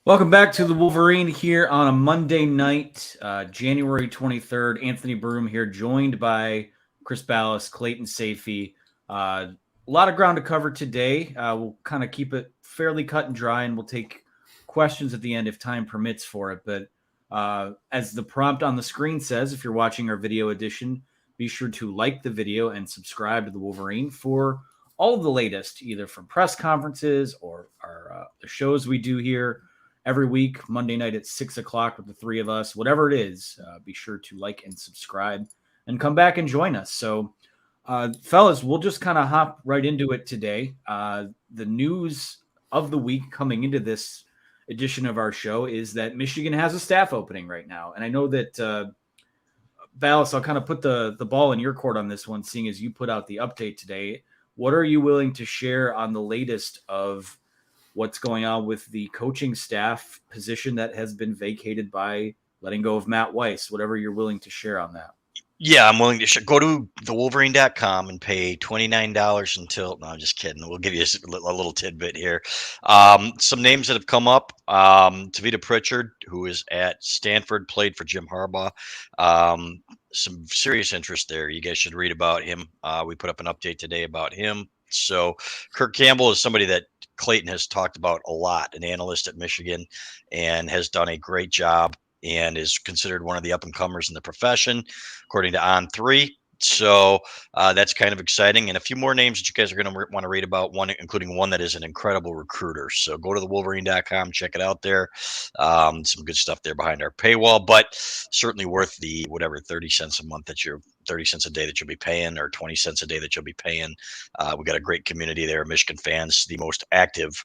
Welcome back to the Wolverine here on a Monday night, January 23rd. Anthony Broome here, joined by Chris Balas, Clayton, Sayfie. A lot of ground to cover today. We'll kind of keep it fairly cut and dry, and we'll take questions at the end if time permits for it. But as the prompt on the screen says, if you're watching our video edition, be sure to like the video and subscribe to the Wolverine for all of the latest, either from press conferences or the shows we do here every week, Monday night at 6 o'clock with the three of us. Whatever it is, be sure to like and subscribe and come back and join us. So, fellas, we'll just kind of hop right into it today. The news of the week coming into this edition of our show is that Michigan has a staff opening right now. And I know that, Balas, I'll kind of put the ball in your court on this one, seeing as you put out the update today. What are you willing to share on the latest of what's going on with the coaching staff position that has been vacated by letting go of Matt Weiss? Whatever you're willing to share on that. Yeah, I'm willing to go to thewolverine.com and pay $29 until. No, I'm just kidding. We'll give you a little tidbit here. Some names that have come up: Tavita Pritchard, who is at Stanford, played for Jim Harbaugh. Some serious interest there. You guys should read about him. We put up an update today about him. So Kirk Campbell is somebody that Clayton has talked about a lot, an analyst at Michigan, and has done a great job and is considered one of the up-and-comers in the profession, according to On3. So that's kind of exciting. And a few more names that you guys are going to want to read about, one including one that is an incredible recruiter. So go to thewolverine.com, check it out there. Some good stuff there behind our paywall, but certainly worth the whatever 30 cents a month that you're 30 cents a day that you'll be paying, or 20 cents a day that you'll be paying. We got a great community there, Michigan fans, the most active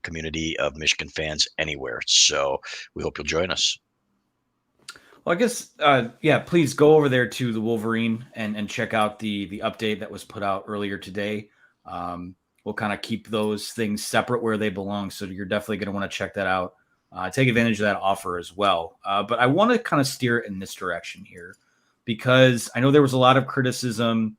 community of Michigan fans anywhere. So we hope you'll join us. Well, I guess, please go over there to the Wolverine and check out the update that was put out earlier today. We'll kind of keep those things separate where they belong. So you're definitely going to want to check that out. Take advantage of that offer as well. But I want to kind of steer it in this direction here, because I know there was a lot of criticism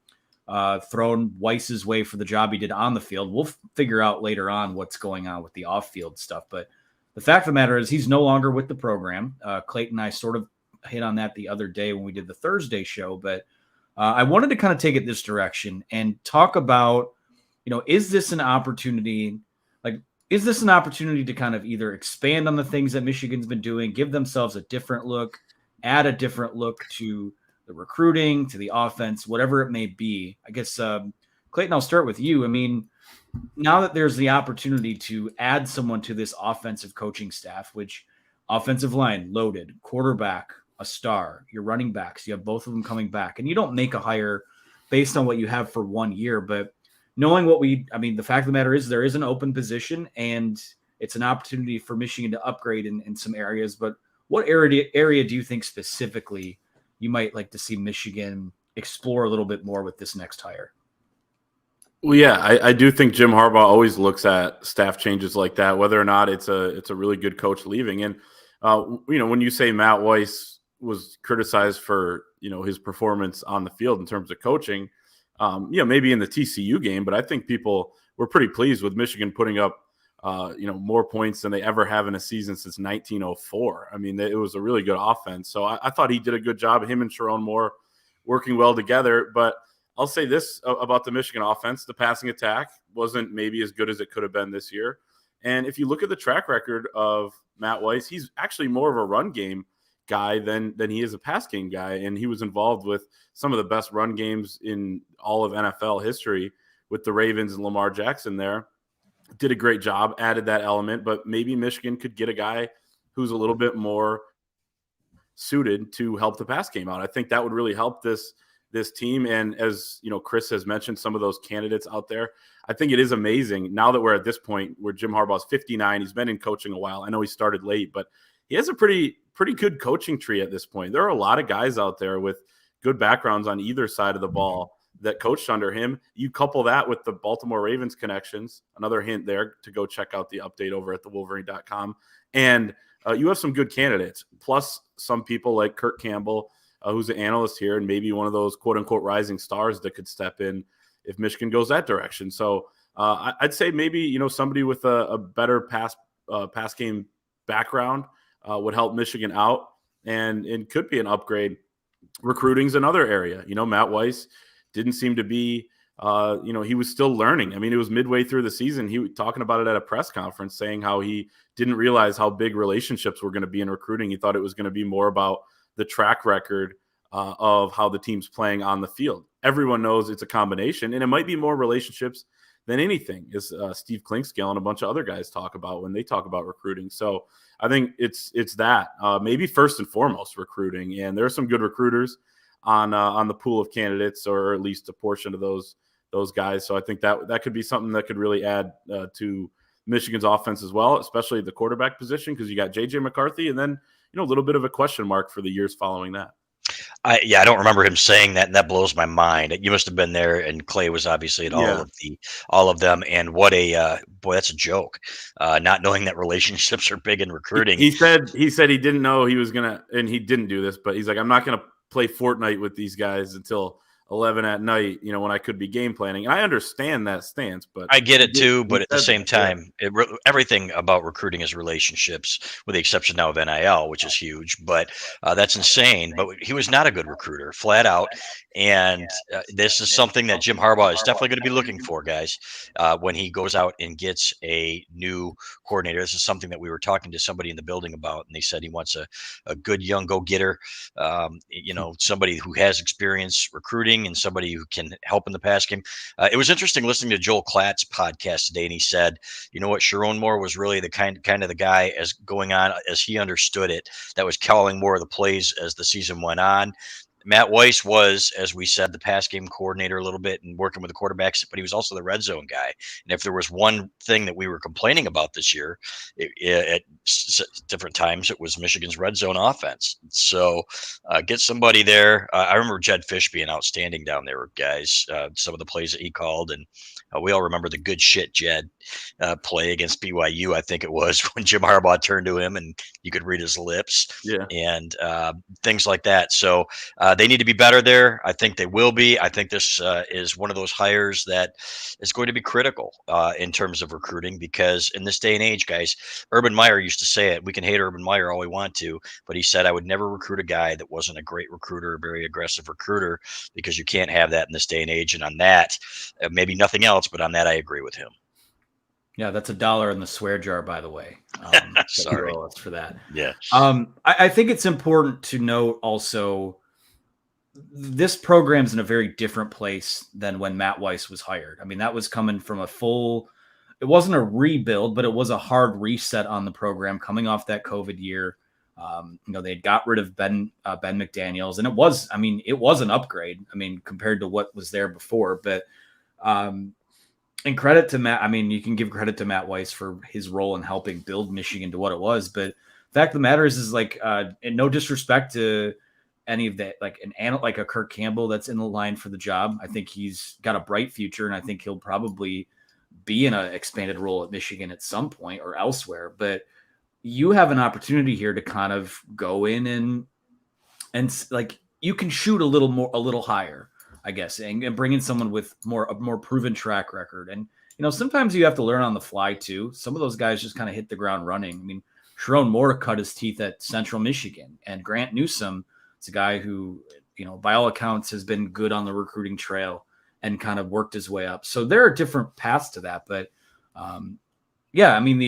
thrown Weiss's way for the job he did on the field. We'll figure out later on what's going on with the off-field stuff. But the fact of the matter is he's no longer with the program. Clayton and I sort of hit on that the other day when we did the Thursday show, but I wanted to kind of take it this direction and talk about, is this an opportunity? Is this an opportunity to kind of either expand on the things that Michigan's been doing, give themselves a different look, add a different look to the recruiting, to the offense, whatever it may be? I guess, Clayton, I'll start with you. I mean, now that there's the opportunity to add someone to this offensive coaching staff, which offensive line loaded, quarterback, a star, your running backs, you have both of them coming back, and you don't make a hire based on what you have for 1 year. But knowing the fact of the matter is there is an open position, and it's an opportunity for Michigan to upgrade in some areas. But what area do you think specifically you might like to see Michigan explore a little bit more with this next hire? Well, yeah, I do think Jim Harbaugh always looks at staff changes like that, whether or not it's a really good coach leaving. And when you say Matt Weiss was criticized for his performance on the field in terms of coaching, maybe in the TCU game, but I think people were pretty pleased with Michigan putting up more points than they ever have in a season since 1904. I mean, it was a really good offense. So I thought he did a good job. Him and Sharon Moore working well together. But I'll say this about the Michigan offense: the passing attack wasn't maybe as good as it could have been this year. And if you look at the track record of Matt Weiss, he's actually more of a run game guy than he is a pass game guy. And he was involved with some of the best run games in all of NFL history with the Ravens and Lamar Jackson there. Did a great job, added that element, but maybe Michigan could get a guy who's a little bit more suited to help the pass game out. I think that would really help this team. And as Chris has mentioned, some of those candidates out there, I think it is amazing now that we're at this point where Jim Harbaugh's 59. He's been in coaching a while. I know he started late, but he has a pretty good coaching tree at this point. There are a lot of guys out there with good backgrounds on either side of the ball that coached under him. You couple that with the Baltimore Ravens connections, another hint there to go check out the update over at thewolverine.com. And you have some good candidates, plus some people like Kirk Campbell, who's an analyst here, and maybe one of those quote-unquote rising stars that could step in if Michigan goes that direction. So I'd say maybe, somebody with a better pass game background would help Michigan out and could be an upgrade. Recruiting's another area. Matt Weiss didn't seem to be, he was still learning. I mean, it was midway through the season. He was talking about it at a press conference, saying how he didn't realize how big relationships were going to be in recruiting. He thought it was going to be more about the track record of how the team's playing on the field. Everyone knows it's a combination, and it might be more relationships than anything, as Steve Klinkscale and a bunch of other guys talk about when they talk about recruiting. So I think it's that maybe first and foremost recruiting, and there are some good recruiters on the pool of candidates, or at least a portion of those guys. So I think that could be something that could really add to Michigan's offense as well, especially the quarterback position, because you got J.J. McCarthy, and then a little bit of a question mark for the years following that. I don't remember him saying that, and that blows my mind. You must have been there, and Clay was obviously at all of them. And what a boy, that's a joke. Not knowing that relationships are big in recruiting. He said he didn't know he was gonna, and he didn't do this, but he's like, I'm not gonna play Fortnite with these guys until 11 at night, when I could be game planning. And I understand that stance, but I get it too. But at the same time, everything about recruiting is relationships, with the exception now of NIL, which is huge. But that's insane. But he was not a good recruiter, flat out. And this is something that Jim Harbaugh is definitely going to be looking for, guys, when he goes out and gets a new coordinator. This is something that we were talking to somebody in the building about, and they said he wants a good young go-getter, somebody who has experience recruiting and somebody who can help in the pass game. It was interesting listening to Joel Klatt's podcast today, and he said, Sharon Moore was really the kind of the guy as going on as he understood it, that was calling more of the plays as the season went on. Matt Weiss was, as we said, the pass game coordinator a little bit and working with the quarterbacks, but he was also the red zone guy. And if there was one thing that we were complaining about this year, at different times, it was Michigan's red zone offense. So get somebody there. I remember Jed Fish being outstanding down there, guys. Some of the plays that he called, and we all remember the good shit Jed play against BYU, I think it was, when Jim Harbaugh turned to him and you could read his lips, and things like that. So they need to be better there. I think they will be. I think this is one of those hires that is going to be critical in terms of recruiting, because in this day and age, guys, Urban Meyer used to say it. We can hate Urban Meyer all we want to, but he said, I would never recruit a guy that wasn't a great recruiter, a very aggressive recruiter, because you can't have that in this day and age. And on that, maybe nothing else, but on that, I agree with him. Yeah, that's $1 in the swear jar, by the way. Sorry for that. Yeah. I think it's important to note also, this program's in a very different place than when Matt Weiss was hired. I mean, that was coming from it wasn't a rebuild, but it was a hard reset on the program coming off that COVID year. They got rid of Ben McDaniels, and it was an upgrade. I mean, compared to what was there before, but, and credit to Matt. I mean, you can give credit to Matt Weiss for his role in helping build Michigan to what it was. But the fact of the matter is like, and no disrespect to any of that, like like a Kirk Campbell that's in the line for the job. I think he's got a bright future, and I think he'll probably be in an expanded role at Michigan at some point or elsewhere. But you have an opportunity here to kind of go in and like, you can shoot a little higher, I guess, and bring in someone with a more proven track record. And, sometimes you have to learn on the fly too. Some of those guys just kind of hit the ground running. I mean, Sharon Moore cut his teeth at Central Michigan, and Grant Newsome is a guy who, by all accounts has been good on the recruiting trail and kind of worked his way up. So there are different paths to that. But I mean,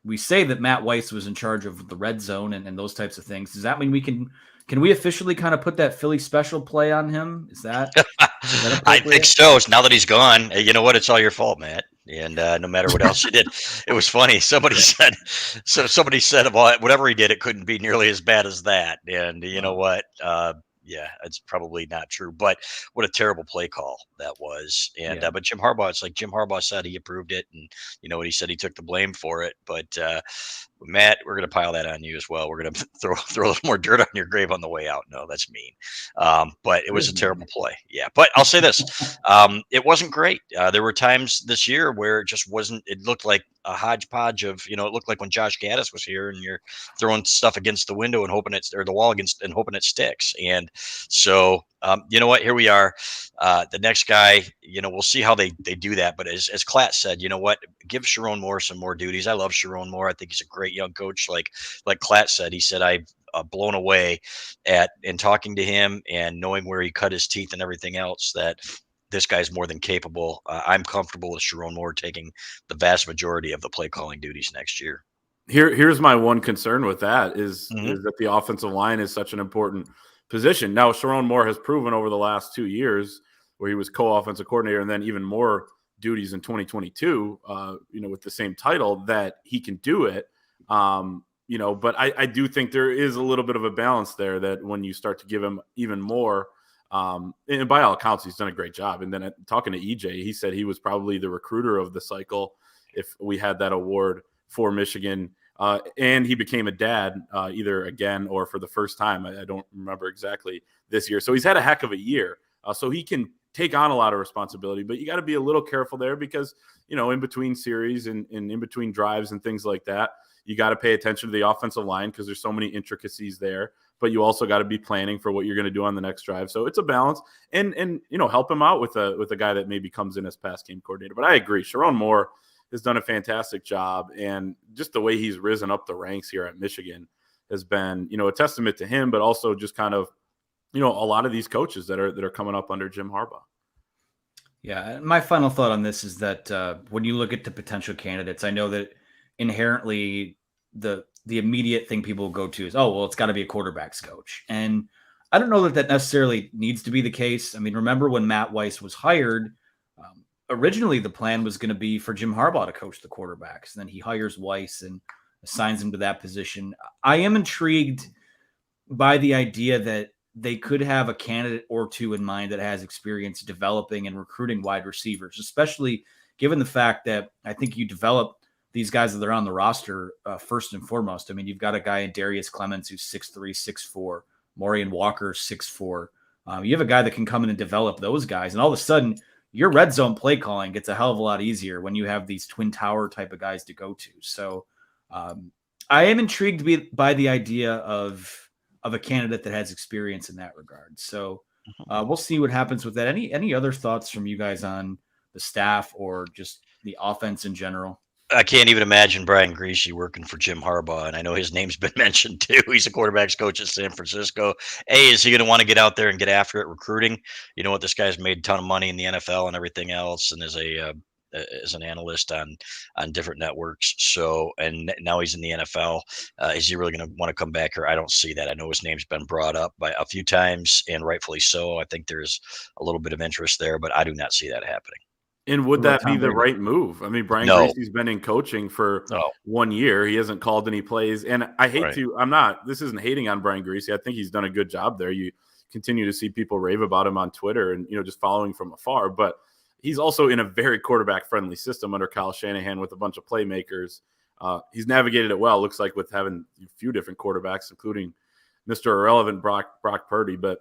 we say that Matt Weiss was in charge of the red zone and those types of things. Does that mean can we officially kind of put that Philly special play on him? Is that I think so. Now that he's gone, you know what? It's all your fault, Matt. And no matter what else you did, it was funny. Somebody said, well, whatever he did, it couldn't be nearly as bad as that. And you know what? Yeah, it's probably not true, but what a terrible play call that was. And but Jim Harbaugh, it's like Jim Harbaugh said he approved it, and what he said, he took the blame for it. But Matt, we're going to pile that on you as well. We're going to throw a little more dirt on your grave on the way out. No, that's mean. But it was a terrible play. Yeah, but I'll say this: it wasn't great. There were times this year where it just wasn't. It looked like a hodgepodge of, it looked like when Josh Gaddis was here, and you're throwing stuff against the window and hoping the wall and hoping it sticks. And so, you know what? Here we are. The next guy, we'll see how they do that. But as Klatt said, you know what? Give Sharon Moore some more duties. I love Sharon Moore. I think he's a great young coach. Like Klatt said, he said, I've blown away in talking to him and knowing where he cut his teeth and everything else, that this guy's more than capable. I'm comfortable with Sharon Moore taking the vast majority of the play calling duties next year. Here's my one concern with that is Mhm. that the offensive line is such an important position. Now, Sharon Moore has proven over the last 2 years, where he was co-offensive coordinator and then even more duties in 2022, with the same title, that he can do it. But I do think there is a little bit of a balance there, that when you start to give him even more, and by all accounts, he's done a great job. And then talking to EJ, he said he was probably the recruiter of the cycle if we had that award for Michigan. And he became a dad either again or for the first time. I don't remember exactly this year. So he's had a heck of a year. So he can take on a lot of responsibility, but you got to be a little careful there because, in between series and in between drives and things like that, you got to pay attention to the offensive line because there's so many intricacies there. But you also got to be planning for what you're going to do on the next drive. So it's a balance, and help him out with a guy that maybe comes in as pass game coordinator. But I agree, Sharon Moore has done a fantastic job, and just the way he's risen up the ranks here at Michigan has been, a testament to him, but also just kind of, a lot of these coaches that are coming up under Jim Harbaugh. Yeah, my final thought on this is that when you look at the potential candidates, I know that inherently the immediate thing people go to is, oh, well, it's got to be a quarterback's coach. And I don't know that necessarily needs to be the case. I mean, remember when Matt Weiss was hired, originally the plan was going to be for Jim Harbaugh to coach the quarterbacks. And then he hires Weiss and assigns him to that position. I am intrigued by the idea that they could have a candidate or two in mind that has experience developing and recruiting wide receivers, especially given the fact that I think you develop these guys that are on the roster first and foremost. I mean, you've got a guy in Darius Clemens who's 6'3", 6'4", Maurian Walker 6'4". You have a guy that can come in and develop those guys, and all of a sudden your red zone play calling gets a hell of a lot easier when you have these twin tower type of guys to go to. So I am intrigued by the idea of a candidate that has experience in that regard. So we'll see what happens with that. Any other thoughts from you guys on the staff or just the offense in general? I can't even imagine Brian Griese working for Jim Harbaugh, and I know his name's been mentioned too. He's a quarterbacks coach at San Francisco. Is he going to want to get out there and get after it recruiting? You know what? This guy's made a ton of money in the NFL and everything else, and is as an analyst on different networks. So, and now he's in the NFL. Is he really going to want to come back here? I don't see that. I know his name's been brought up by a few times, and rightfully so. I think there's a little bit of interest there, but I do not see that happening. And would that be the right move? I mean, Brian Griese's been in coaching for 1 year. He hasn't called any plays. And I hate this isn't hating on Brian Griese. I think he's done a good job there. You continue to see people rave about him on Twitter and, just following from afar. But he's also in a very quarterback-friendly system under Kyle Shanahan with a bunch of playmakers. He's navigated it well, looks like, with having a few different quarterbacks, including Mr. Irrelevant Brock Purdy. But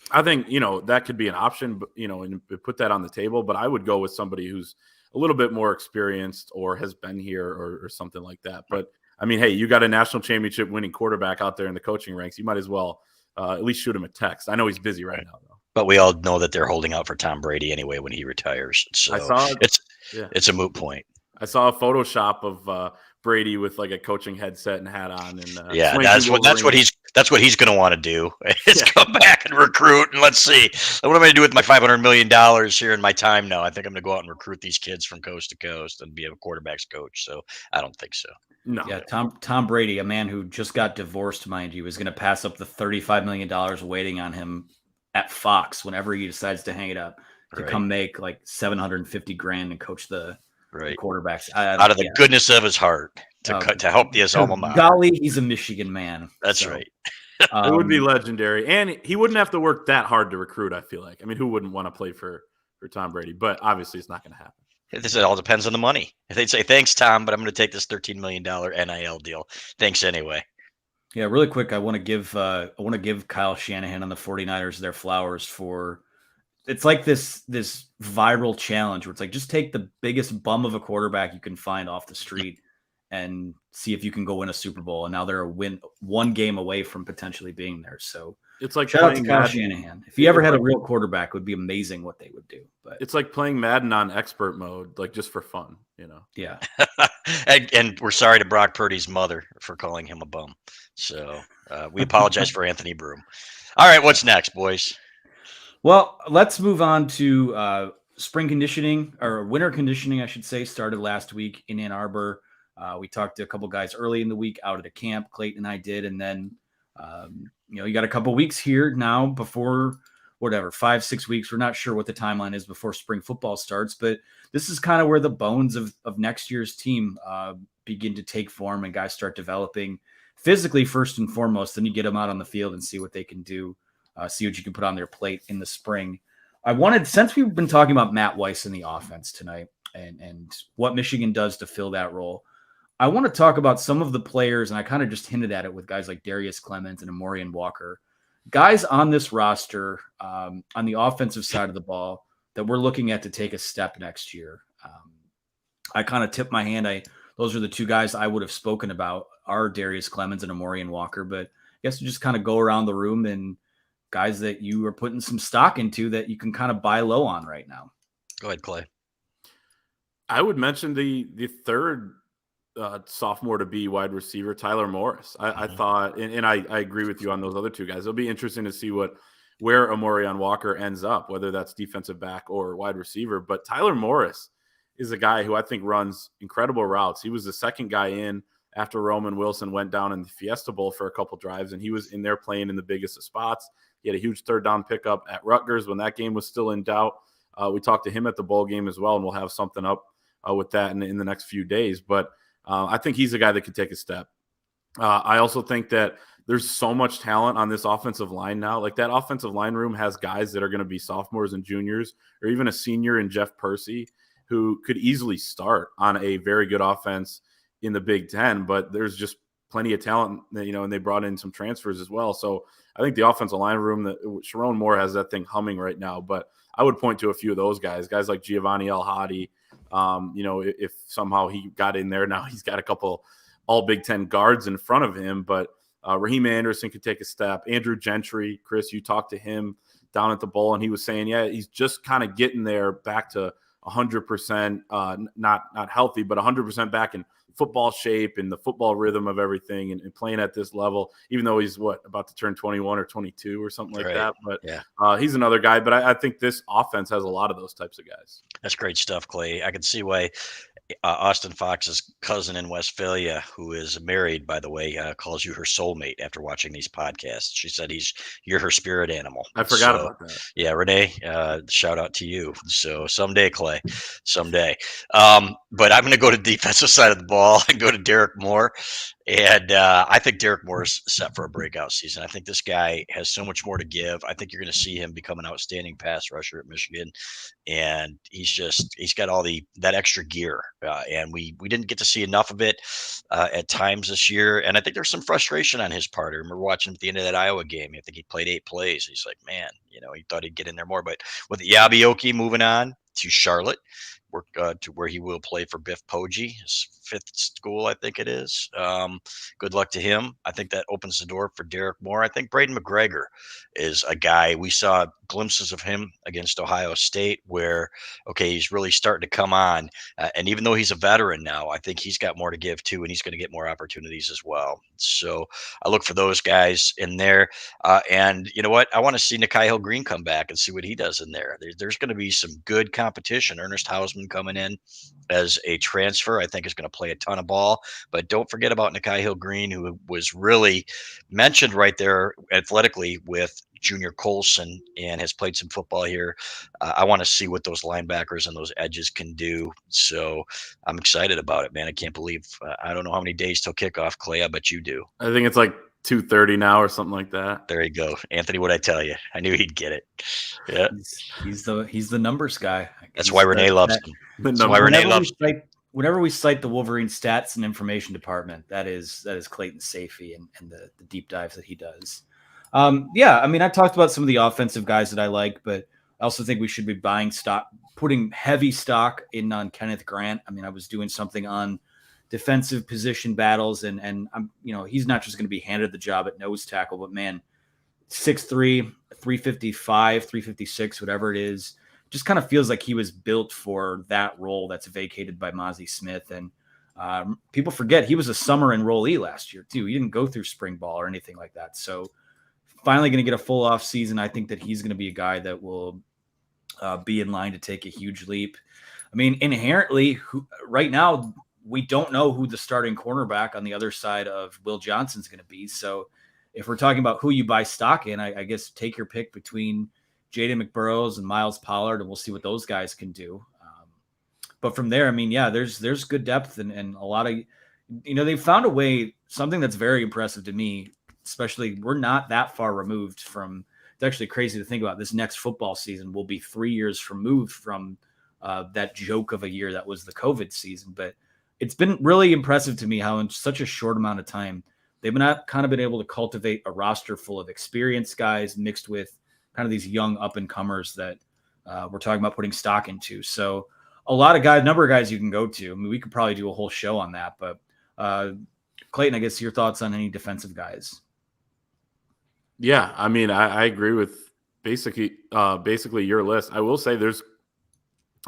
I think, that could be an option, but, and put that on the table. But I would go with somebody who's a little bit more experienced or has been here or something like that. But, I mean, hey, you got a national championship winning quarterback out there in the coaching ranks. You might as well at least shoot him a text. I know he's busy right now, though. But we all know that they're holding out for Tom Brady anyway when he retires. So it's a moot point. I saw a Photoshop of Brady with like a coaching headset and hat on, and that's what he's going to want to do. Is come back and recruit, and let's see what am I going to do with my $500 million here in my time now. I think I'm going to go out and recruit these kids from coast to coast and be a quarterback's coach. So I don't think so. No. Yeah, Tom Brady, a man who just got divorced, mind you, is going to pass up the $35 million waiting on him at Fox whenever he decides to hang it up to come make like $750,000 and coach the quarterbacks out of the goodness of his heart to help the alma mater. Golly, he's a Michigan man. That's right. It would be legendary, and he wouldn't have to work that hard to recruit. I feel like. I mean, who wouldn't want to play for Tom Brady? But obviously, it's not going to happen. This all depends on the money. If they'd say, "Thanks, Tom, but I'm going to take this $13 million NIL deal. Thanks anyway." Yeah, really quick, I want to give Kyle Shanahan on the 49ers their flowers for. It's like this viral challenge where it's like, just take the biggest bum of a quarterback you can find off the street and see if you can go win a Super Bowl. And now they're one game away from potentially being there. So It's like shout out to playing Kyle Madden. Shanahan. If he ever had a real quarterback, it would be amazing what they would do. But It's like playing Madden on expert mode, like just for fun, yeah. and we're sorry to Brock Purdy's mother for calling him a bum. So we apologize for Anthony Broome. All right, what's next, boys? Well, let's move on to spring conditioning, or winter conditioning, I should say, started last week in Ann Arbor. We talked to a couple guys early in the week out at a camp. Clayton and I did. And then, you got a couple weeks here now before 5-6 weeks. We're not sure what the timeline is before spring football starts, but this is kind of where the bones of next year's team begin to take form and guys start developing physically first and foremost. Then you get them out on the field and see what they can do. See what you can put on their plate in the spring. Since we've been talking about Matt Weiss in the offense tonight and what Michigan does to fill that role, I want to talk about some of the players, and I kind of just hinted at it with guys like Darius Clemens and Amorian Walker, guys on this roster on the offensive side of the ball that we're looking at to take a step next year. I kind of tipped my hand. Those are the two guys I would have spoken about, are Darius Clemens and Amorian Walker, but I guess you just kind of go around the room and guys that you are putting some stock into that you can kind of buy low on right now. Go ahead, Clay. I would mention the third sophomore to be wide receiver, Tyler Morris. I thought, and I agree with you on those other two guys. It'll be interesting to see where Amorian Walker ends up, whether that's defensive back or wide receiver. But Tyler Morris is a guy who I think runs incredible routes. He was the second guy in after Roman Wilson went down in the Fiesta Bowl for a couple drives, and he was in there playing in the biggest of spots. He had a huge third down pickup at Rutgers when that game was still in doubt. We talked to him at the bowl game as well, and we'll have something up with that in the next few days. But I think he's a guy that could take a step. I also think that there's so much talent on this offensive line now. Like, that offensive line room has guys that are going to be sophomores and juniors, or even a senior in Jeff Percy, who could easily start on a very good offense in the Big Ten. But there's just plenty of talent, and they brought in some transfers as well. So I think the offensive line room, that Sharon Moore has that thing humming right now. But I would point to a few of those guys like Giovanni El-Hadi. If somehow he got in there, now he's got a couple all Big Ten guards in front of him. But Raheem Anderson could take a step. Andrew Gentry, Chris, you talked to him down at the bowl, and he was saying, he's just kind of getting there back to 100%, not healthy, but 100% back in football shape and the football rhythm of everything, and playing at this level, even though he's about to turn 21 or 22 or something like that. But he's another guy. But I think this offense has a lot of those types of guys. That's great stuff, Clay. I can see why Austin Fox's cousin in Westphalia, who is married, by the way, calls you her soulmate after watching these podcasts. She said you're her spirit animal. I forgot about that. Yeah, Renee, shout out to you. So someday, Clay, someday. But I'm going to go to the defensive side of the ball and go to Derek Moore. And I think Derek Moore is set for a breakout season. I think this guy has so much more to give. I think you're going to see him become an outstanding pass rusher at Michigan. And he's got all that extra gear. And we didn't get to see enough of it at times this year. And I think there's some frustration on his part. I remember watching at the end of that Iowa game. I think he played 8 plays. He's like, man, he thought he'd get in there more. But with Yabioki moving on to Charlotte, to where he will play for Biff Poggi, his 5th school, I think it is. Good luck to him. I think that opens the door for Derek Moore. I think Braden McGregor is a guy. We saw glimpses of him against Ohio State where, he's really starting to come on. And even though he's a veteran now, I think he's got more to give too, and he's going to get more opportunities as well. So I look for those guys in there. And you know what? I want to see Nikhil Green come back and see what he does in there. There's going to be some good competition. Ernest Hausman coming in as a transfer, I think, is going to play a ton of ball. But don't forget about Nikhil Green, who was really mentioned right there athletically with Junior Colson and has played some football here. I want to see what those linebackers and those edges can do. So I'm excited about it, man. I can't believe I don't know how many days till kickoff, Clay. I bet you do. I think it's like 2:30 now or something like that. There you go. Anthony, what'd I tell you? I knew he'd get it. Yeah. He's the numbers guy. That's why Renee loves him. That's why Renee loves him. Whenever we cite the Wolverine stats and information department, that is Clayton Sayfie and the deep dives that he does. I talked about some of the offensive guys that I like, but I also think we should be putting heavy stock in on Kenneth Grant. I was doing something on defensive position battles, and I'm, he's not just going to be handed the job at nose tackle, but man, 6'3", 355, 356, whatever it is. Just kind of feels like he was built for that role that's vacated by Mozzie Smith. And people forget he was a summer enrollee last year, too. He didn't go through spring ball or anything like that. So finally going to get a full off season. I think that he's going to be a guy that will be in line to take a huge leap. I mean, inherently, right now, we don't know who the starting cornerback on the other side of Will Johnson's going to be. So if we're talking about who you buy stock in, I guess take your pick between Jaden McBurrows and Miles Pollard, and we'll see what those guys can do. But from there, I mean, yeah, there's good depth and a lot of, they've found a way, something that's very impressive to me, especially we're not that far removed from, it's actually crazy to think about, this next football season will be 3 years removed from that joke of a year that was the COVID season. But it's been really impressive to me how in such a short amount of time, they've been able to cultivate a roster full of experienced guys mixed with kind of these young up-and-comers that we're talking about putting stock into. So number of guys you can go to. I mean, we could probably do a whole show on that. But Clayton, I guess your thoughts on any defensive guys? Yeah, I mean, I agree with basically your list. I will say there's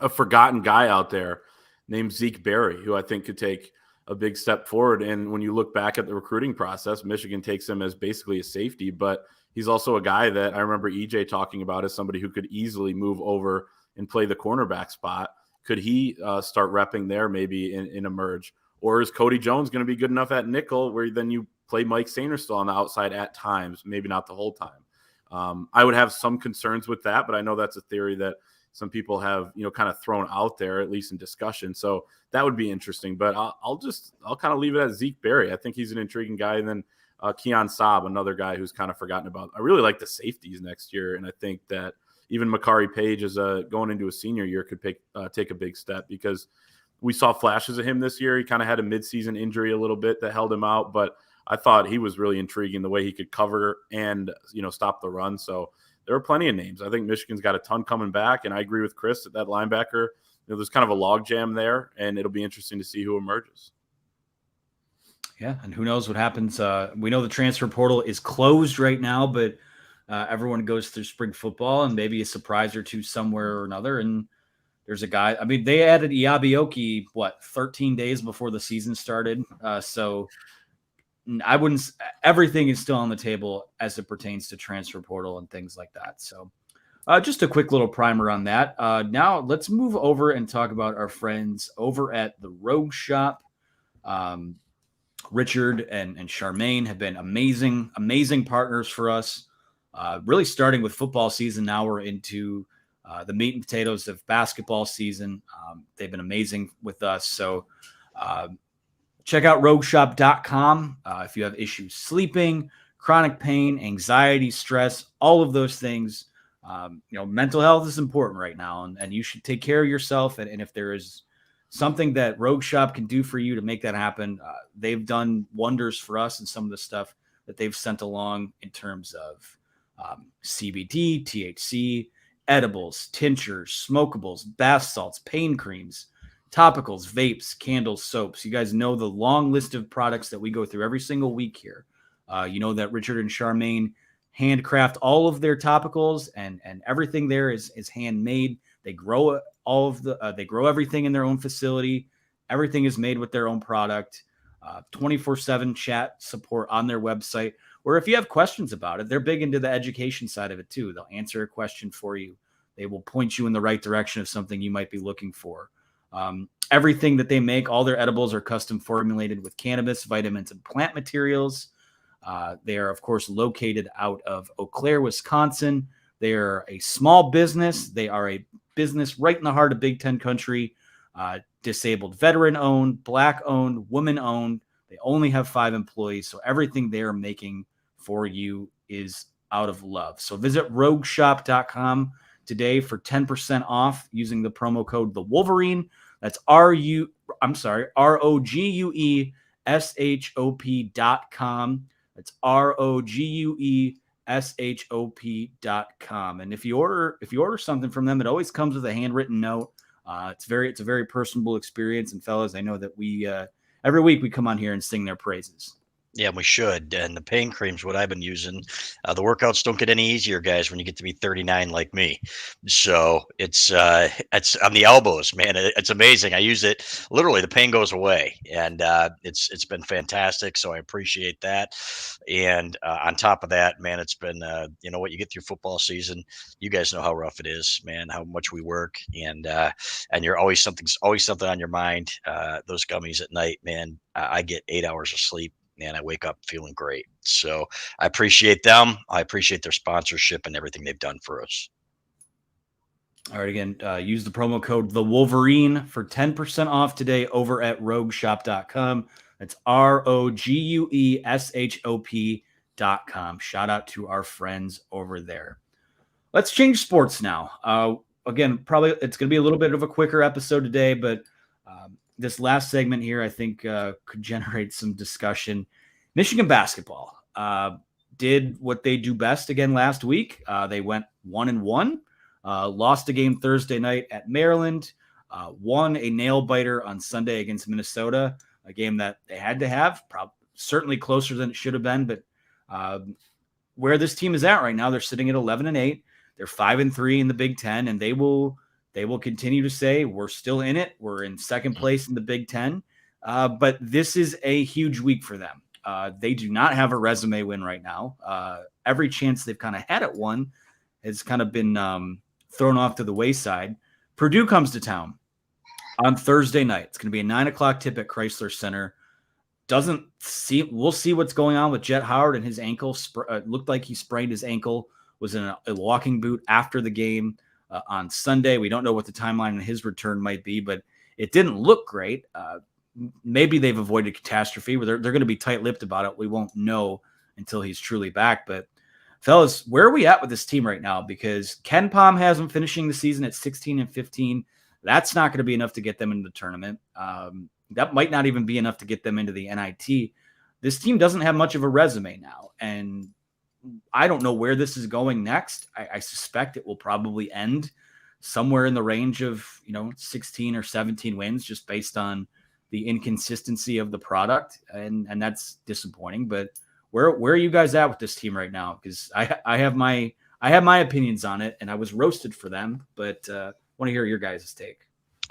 a forgotten guy out there named Zeke Berry, who I think could take a big step forward. And when you look back at the recruiting process, Michigan takes him as basically a safety, but he's also a guy that I remember EJ talking about as somebody who could easily move over and play the cornerback spot. Could he start repping there maybe in a merge? Or is Cody Jones going to be good enough at nickel where then you play Mike Sainristil on the outside at times, maybe not the whole time? I would have some concerns with that, but I know that's a theory that some people have, kind of thrown out there, at least in discussion. So that would be interesting. But I'll kind of leave it at Zeke Berry. I think he's an intriguing guy. And then Keon Saab, another guy who's kind of forgotten about. I really like the safeties next year, and I think that even Makari Page is going into a senior year could take a big step because we saw flashes of him this year. He kind of had a midseason injury a little bit that held him out, but I thought he was really intriguing the way he could cover and stop the run. So there are plenty of names. I think Michigan's got a ton coming back, and I agree with Chris that linebacker, there's kind of a logjam there, and it'll be interesting to see who emerges. Yeah, and who knows what happens. We know the transfer portal is closed right now, but everyone goes through spring football and maybe a surprise or two somewhere or another. And there's a guy. I mean, they added Iabioki, 13 days before the season started. So I wouldn't. Everything is still on the table as it pertains to transfer portal and things like that. So just a quick little primer on that. Now let's move over and talk about our friends over at the Rogue Shop. Richard and Charmaine have been amazing partners for us. Really starting with football season. Now we're into the meat and potatoes of basketball season. They've been amazing with us. So check out rogueshop.com. If you have issues sleeping, chronic pain, anxiety, stress, all of those things, mental health is important right now, and you should take care of yourself. And if there is something that Rogue Shop can do for you to make that happen, they've done wonders for us and some of the stuff that they've sent along in terms of CBD, THC, edibles, tinctures, smokables, bath salts, pain creams, topicals, vapes, candles, soaps. You guys know the long list of products that we go through every single week here. You know that Richard and Charmaine handcraft all of their topicals, and everything there is handmade. They grow they grow everything in their own facility. Everything is made with their own product. 24/7 chat support on their website. Or if you have questions about it, they're big into the education side of it too. They'll answer a question for you. They will point you in the right direction of something you might be looking for. Everything that they make, all their edibles are custom formulated with cannabis, vitamins, and plant materials. They are, of course, located out of Eau Claire, Wisconsin. They are a small business. They are a business right in the heart of Big Ten country. Disabled veteran-owned, Black-owned, woman-owned. They only have 5 employees, so everything they are making for you is out of love. So visit rogueshop.com today for 10% off using the promo code The Wolverine. That's ROGUESHOP.com. That's ROGUESHOP.com. And if you order something from them, it always comes with a handwritten note. It's a very personable experience. And fellas, I know that we every week we come on here and sing their praises. Yeah, we should. And the pain cream's what I've been using. The workouts don't get any easier, guys, when you get to be 39 like me. So it's on the elbows, man. It's amazing. I use it literally. The pain goes away, and it's been fantastic. So I appreciate that. And on top of that, man, it's been you know what, you get through football season. You guys know how rough it is, man. How much we work, and you're always something on your mind. Those gummies at night, man. I get 8 hours of sleep and I wake up feeling great. So I appreciate them. I appreciate their sponsorship and everything they've done for us. All right, again, use the promo code The Wolverine for 10% off today over at rogueshop.com. That's ROGUESHOP.com. Shout out to our friends over there. Let's change sports now. Again, probably it's going to be a little bit of a quicker episode today, but this last segment here, I think, could generate some discussion. Michigan basketball did what they do best again last week. They went 1-1. Lost a game Thursday night at Maryland, won a nail biter on Sunday against Minnesota, a game that they had to have, certainly closer than it should have been. But where this team is at right now, they're sitting at 11-8. They're 5-3 in the Big Ten, and they will continue to say we're still in it. We're in second place in the Big Ten, but this is a huge week for them. They do not have a resume win right now. Every chance they've kind of had at one has kind of been thrown off to the wayside. Purdue comes to town on Thursday night. It's going to be a 9:00 tip at Chrysler Center. We'll see what's going on with Jet Howard and his ankle. Looked like he sprained his ankle, was in a walking boot after the game on Sunday. We don't know what the timeline on his return might be, but it didn't look great. Maybe they've avoided catastrophe, but they're going to be tight-lipped about it. We won't know until he's truly back. But fellas, where are we at with this team right now? Because Ken Pom has them finishing the season at 16-15. That's not going to be enough to get them into the tournament. That might not even be enough to get them into the NIT. This team doesn't have much of a resume now, and I don't know where this is going next. I suspect it will probably end somewhere in the range of 16 or 17 wins, just based on the inconsistency of the product, and that's disappointing. But where are you guys at with this team right now? Because I have my opinions on it, and I was roasted for them, but want to hear your guys' take.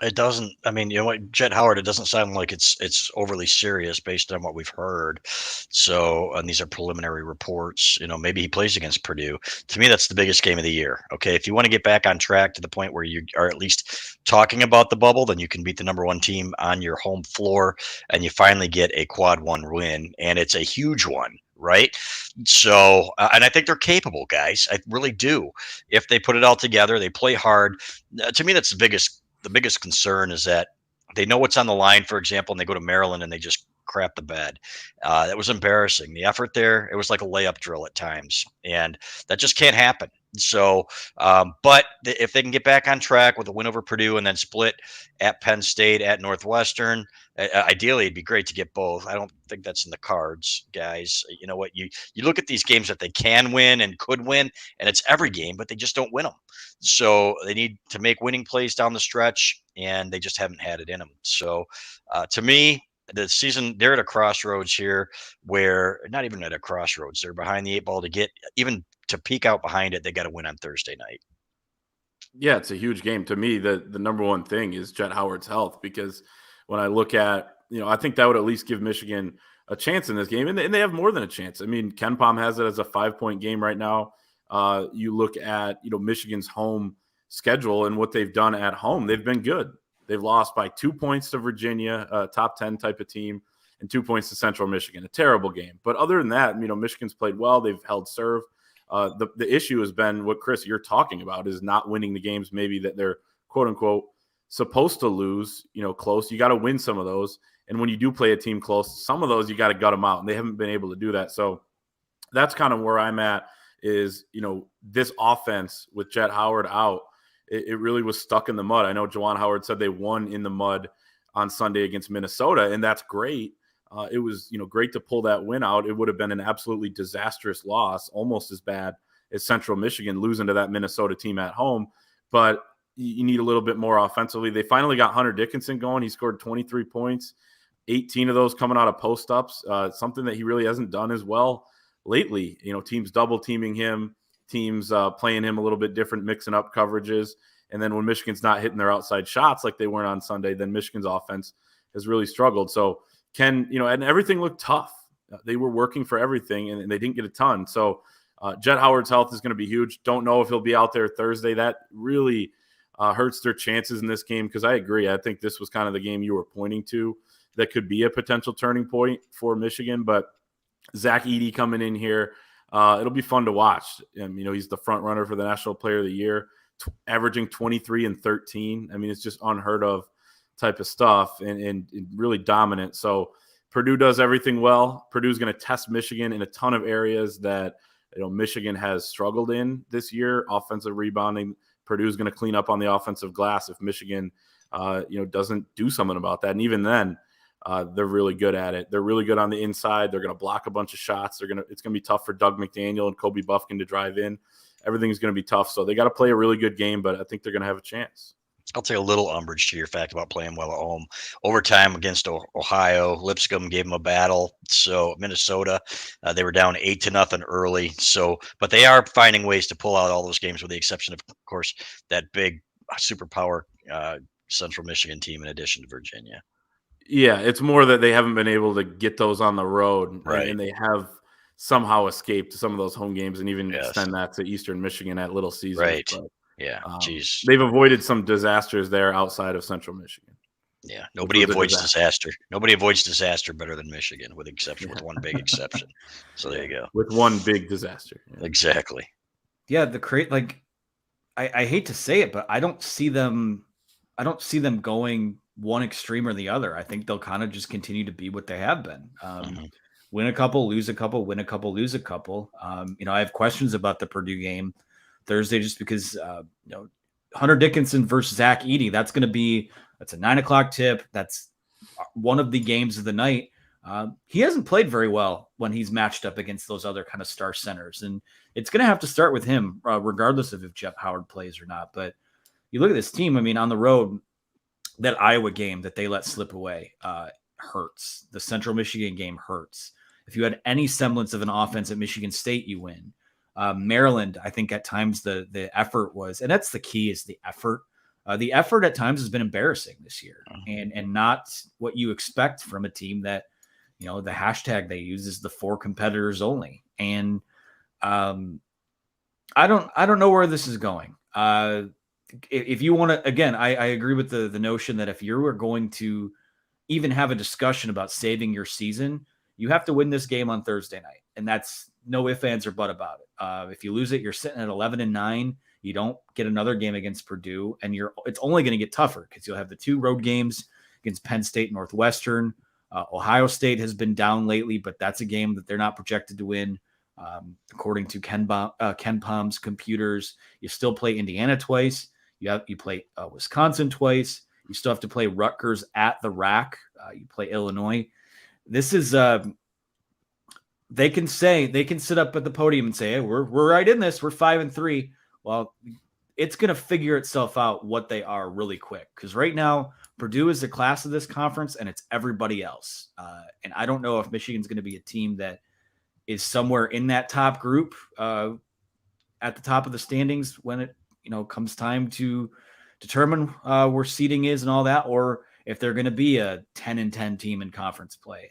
It doesn't. I mean, you know what, Jet Howard. It doesn't sound like it's overly serious based on what we've heard. So, and these are preliminary reports. Maybe he plays against Purdue. To me, that's the biggest game of the year. Okay, if you want to get back on track to the point where you are at least talking about the bubble, then you can beat the number one team on your home floor, and you finally get a quad one win, and it's a huge one. Right. So, and I think they're capable, guys. I really do. If they put it all together, they play hard. To me, that's the biggest concern is that they know what's on the line, for example, and they go to Maryland and they just crap the bed. That was embarrassing. The effort there, it was like a layup drill at times, and that just can't happen. So, but if they can get back on track with a win over Purdue and then split at Penn State, at Northwestern, ideally it'd be great to get both. I don't think that's in the cards, guys. You know what? You look at these games that they can win and could win, and it's every game, but they just don't win them. So they need to make winning plays down the stretch, and they just haven't had it in them. So to me, the season, they're at a crossroads here where not even at a crossroads, they're behind the eight ball to get even to peek out behind it. They got to win on Thursday night. Yeah, it's a huge game. To me, the number one thing is Jet Howard's health, because when I look at, I think that would at least give Michigan a chance in this game, and they have more than a chance. I mean, Ken Pom has it as a 5-point game right now. You look at, Michigan's home schedule and what they've done at home. They've been good. They've lost by 2 points to Virginia, a top 10 type of team, and 2 points to Central Michigan. A terrible game. But other than that, Michigan's played well. They've held serve. The issue has been what, Chris, you're talking about, is not winning the games maybe that they're, quote unquote, supposed to lose, close. You got to win some of those. And when you do play a team close, some of those you got to gut them out. And they haven't been able to do that. So that's kind of where I'm at is, this offense with Jet Howard out, it really was stuck in the mud. I know Juwan Howard said they won in the mud on Sunday against Minnesota, and that's great. It was, great to pull that win out. It would have been an absolutely disastrous loss, almost as bad as Central Michigan losing to that Minnesota team at home. But you need a little bit more offensively. They finally got Hunter Dickinson going. He scored 23 points. 18 of those coming out of post-ups, something that he really hasn't done as well lately. Teams double teaming him, teams playing him a little bit different, mixing up coverages. And then when Michigan's not hitting their outside shots like they weren't on Sunday, then Michigan's offense has really struggled. So and everything looked tough. They were working for everything, and they didn't get a ton. So Jet Howard's health is going to be huge. Don't know if he'll be out there Thursday. That really hurts their chances in this game, because I agree. I think this was kind of the game you were pointing to that could be a potential turning point for Michigan. But Zach Edey coming in here, it'll be fun to watch. He's the front runner for the National Player of the Year, averaging 23 and 13. I mean, it's just unheard of type of stuff, and really dominant. So Purdue does everything well. Purdue's going to test Michigan in a ton of areas that Michigan has struggled in this year. Offensive rebounding, Purdue's going to clean up on the offensive glass if Michigan doesn't do something about that. And even then, they're really good at it. They're really good on the inside. They're going to block a bunch of shots. It's going to be tough for Doug McDaniel and Kobe Buffkin to drive in. Everything's going to be tough. So they got to play a really good game, but I think they're going to have a chance. I'll take a little umbrage to your fact about playing well at home. Overtime against Ohio, Lipscomb gave them a battle. So Minnesota, they were down 8-0 early. So, but they are finding ways to pull out all those games, with the exception of course, that big superpower Central Michigan team in addition to Virginia. Yeah, it's more that they haven't been able to get those on the road, right? And they have somehow escaped some of those home games, and even extend that to Eastern Michigan at Little Caesars. Right. But, yeah. Geez. They've avoided some disasters there outside of Central Michigan. Yeah. Nobody avoids disaster. Nobody avoids disaster better than Michigan, with one big exception. So there you go. With one big disaster. Yeah. Exactly. Yeah. I hate to say it, but I don't see them going one extreme or the other. I think they'll kind of just continue to be what they have been. Win a couple, lose a couple, win a couple, lose a couple. I have questions about the Purdue game Thursday, just because, Hunter Dickinson versus Zach Edey, that's a 9:00 tip. That's one of the games of the night. He hasn't played very well when he's matched up against those other kind of star centers. And it's going to have to start with him, regardless of if Jeff Howard plays or not. But you look at this team, on the road, that Iowa game that they let slip away hurts. The Central Michigan game hurts. If you had any semblance of an offense at Michigan State, you win. Maryland, I think at times the effort was, and that's the key, is the effort. The effort at times has been embarrassing this year, and not what you expect from a team that, the hashtag they use is the 4 competitors only. And I don't know where this is going. If you want to, again, I agree with the notion that if you were going to even have a discussion about saving your season, you have to win this game on Thursday night. And that's no ifs, ands, or but about it. If you lose it, you're sitting at 11-9. You don't get another game against Purdue, and it's only going to get tougher, because you'll have the 2 road games against Penn State and Northwestern. Ohio State has been down lately, but that's a game that they're not projected to win. According to Ken Palm's computers, you still play Indiana twice. You play Wisconsin twice. You still have to play Rutgers at the RAC. You play Illinois. This is they can sit up at the podium and say, hey, we're right in this. We're 5-3. Well, it's going to figure itself out what they are really quick, because right now Purdue is the class of this conference, and it's everybody else. And I don't know if Michigan's going to be a team that is somewhere in that top group at the top of the standings when it comes time to determine where seeding is and all that, or if they're going to be a 10-10 team in conference play.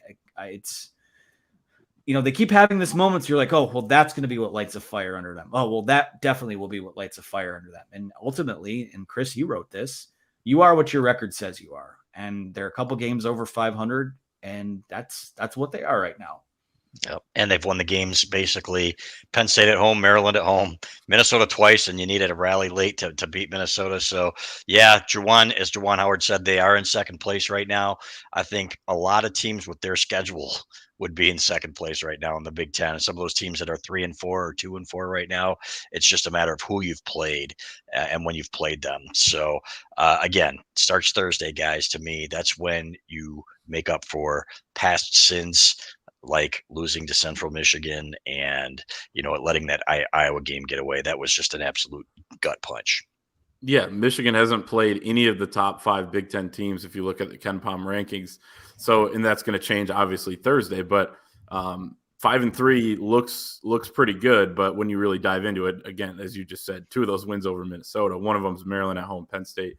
They keep having this moments. You're like, oh, well, that's going to be what lights a fire under them. Oh, well, that definitely will be what lights a fire under them. And ultimately, and Chris, you wrote this, you are what your record says you are. And they're a couple games over 500, and that's what they are right now. Yep. And they've won the games basically. Penn State at home, Maryland at home, Minnesota twice, and you needed a rally late to beat Minnesota. So, yeah, as Juwan Howard said, they are in second place right now. I think a lot of teams with their schedule would be in second place right now in the Big Ten. And some of those teams that are 3-4 or 2-4 right now, it's just a matter of who you've played and when you've played them. So, again, starts Thursday, guys. To me, that's when you make up for past sins, like losing to Central Michigan and, letting that Iowa game get away. That was just an absolute gut punch. Yeah, Michigan hasn't played any of the top 5 Big Ten teams if you look at the Ken Pom rankings. So, and that's going to change obviously Thursday, but 5-3 looks pretty good. But when you really dive into it, again, as you just said, 2 of those wins over Minnesota, one of them is Maryland at home, Penn State.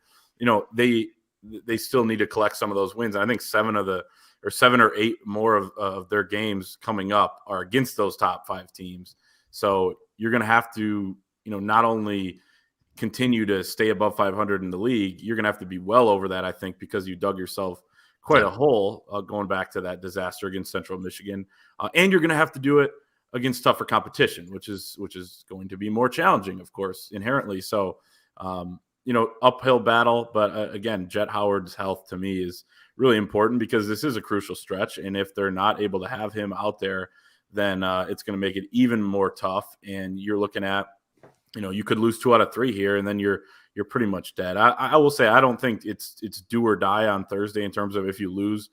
They still need to collect some of those wins. I think 7 or 8 more of their games coming up are against those top 5 teams. So you're going to have to, not only continue to stay above 500 in the league, you're going to have to be well over that, I think, because you dug yourself quite a hole going back to that disaster against Central Michigan. And you're going to have to do it against tougher competition, which is going to be more challenging, of course, inherently. So, uphill battle. But again, Jet Howard's health to me is really important because this is a crucial stretch. And if they're not able to have him out there, then it's going to make it even more tough. And you're looking at, you could lose 2 out of 3 here, and then you're pretty much dead. I will say I don't think it's do or die on Thursday in terms of if you lose,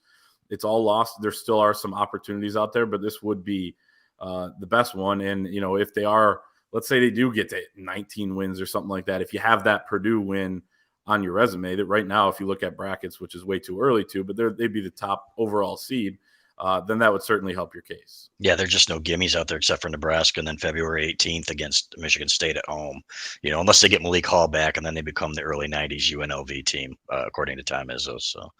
it's all lost. There still are some opportunities out there, but this would be the best one. And if they are, let's say they do get to 19 wins or something like that, if you have that Purdue win on your resume, that right now, if you look at brackets, which is way too early to, but they'd be the top overall seed. Then that would certainly help your case. Yeah, there's just no gimmies out there except for Nebraska, and then February 18th against Michigan State at home. Unless they get Malik Hall back, and then they become the early 90s UNLV team, according to Tom Izzo. So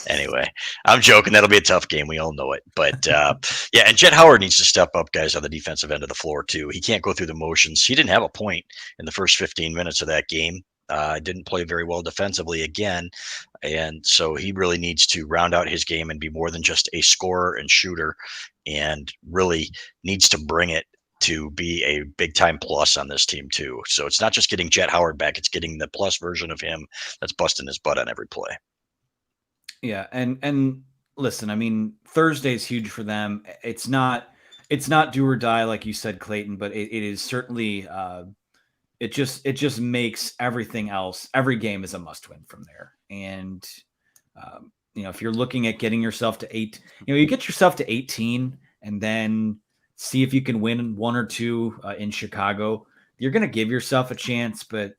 anyway, I'm joking. That'll be a tough game. We all know it. But yeah, and Jet Howard needs to step up, guys, on the defensive end of the floor too. He can't go through the motions. He didn't have a point in the first 15 minutes of that game. Didn't play very well defensively again. And so he really needs to round out his game and be more than just a scorer and shooter, and really needs to bring it to be a big time plus on this team too. So it's not just getting Jet Howard back, it's getting the plus version of him that's busting his butt on every play. Yeah. And listen, I mean, Thursday is huge for them. It's not do or die, like you said, Clayton, but it is certainly, it just makes everything else, every game is a must win from there. And, if you're looking at getting yourself to 8, you get yourself to 18 and then see if you can win 1 or 2 in Chicago, you're going to give yourself a chance. But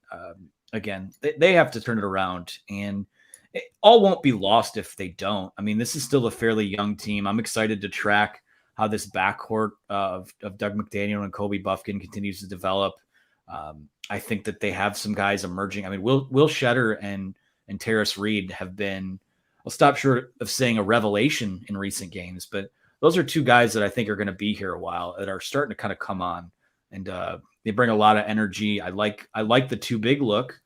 again, they have to turn it around, and it all won't be lost if they don't. I mean, this is still a fairly young team. I'm excited to track how this backcourt of Doug McDaniel and Kobe Buffkin continues to develop. I think that they have some guys emerging. I mean, Will Shetter and Terrace Reed have been, I'll stop short of saying a revelation in recent games, but those are 2 guys that I think are going to be here a while, that are starting to kind of come on, and they bring a lot of energy. I like the 2 big look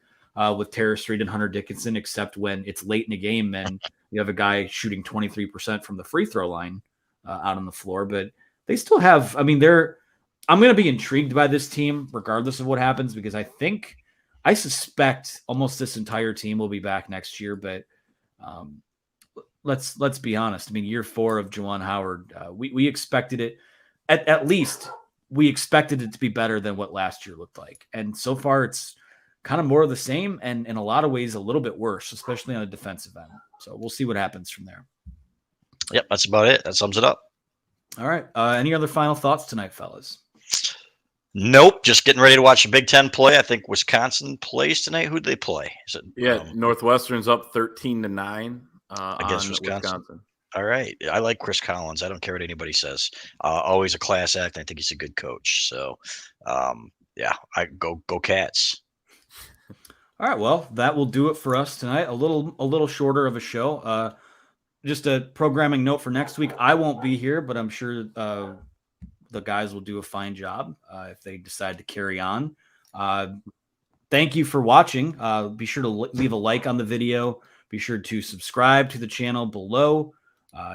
with Terrace Reed and Hunter Dickinson, except when it's late in the game and you have a guy shooting 23% from the free throw line out on the floor. But they still have, I mean, I'm going to be intrigued by this team regardless of what happens, because I suspect almost this entire team will be back next year. But let's be honest. I mean, year 4 of Juwan Howard, we expected it, at least we expected it to be better than what last year looked like. And so far it's kind of more of the same, and in a lot of ways a little bit worse, especially on the defensive end. So we'll see what happens from there. Yep, that's about it. That sums it up. All right. Any other final thoughts tonight, fellas? Nope. Just getting ready to watch the Big Ten play. I think Wisconsin plays tonight. Who do they play? Is it? Northwestern's up 13-9 against Wisconsin. All right. I like Chris Collins. I don't care what anybody says. Always a class act. I think he's a good coach. So, yeah, I go Cats. All right. Well, that will do it for us tonight. A little shorter of a show. Just a programming note for next week. I won't be here, but I'm sure the guys will do a fine job if they decide to carry on. Thank you for watching. Be sure to leave a like on the video. Be sure to subscribe to the channel below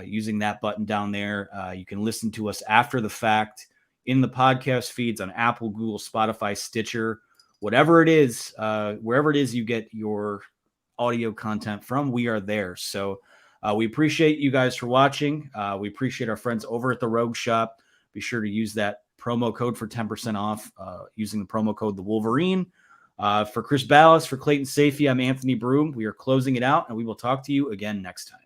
using that button down there. You can listen to us after the fact in the podcast feeds on Apple, Google, Spotify, Stitcher, whatever it is, wherever it is you get your audio content from, we are there. So we appreciate you guys for watching. We appreciate our friends over at the Rogue Shop. Be sure to use that promo code for 10% off using the promo code The Wolverine. For Chris Balas, for Clayton Sayfie, I'm Anthony Broome. We are closing it out, and we will talk to you again next time.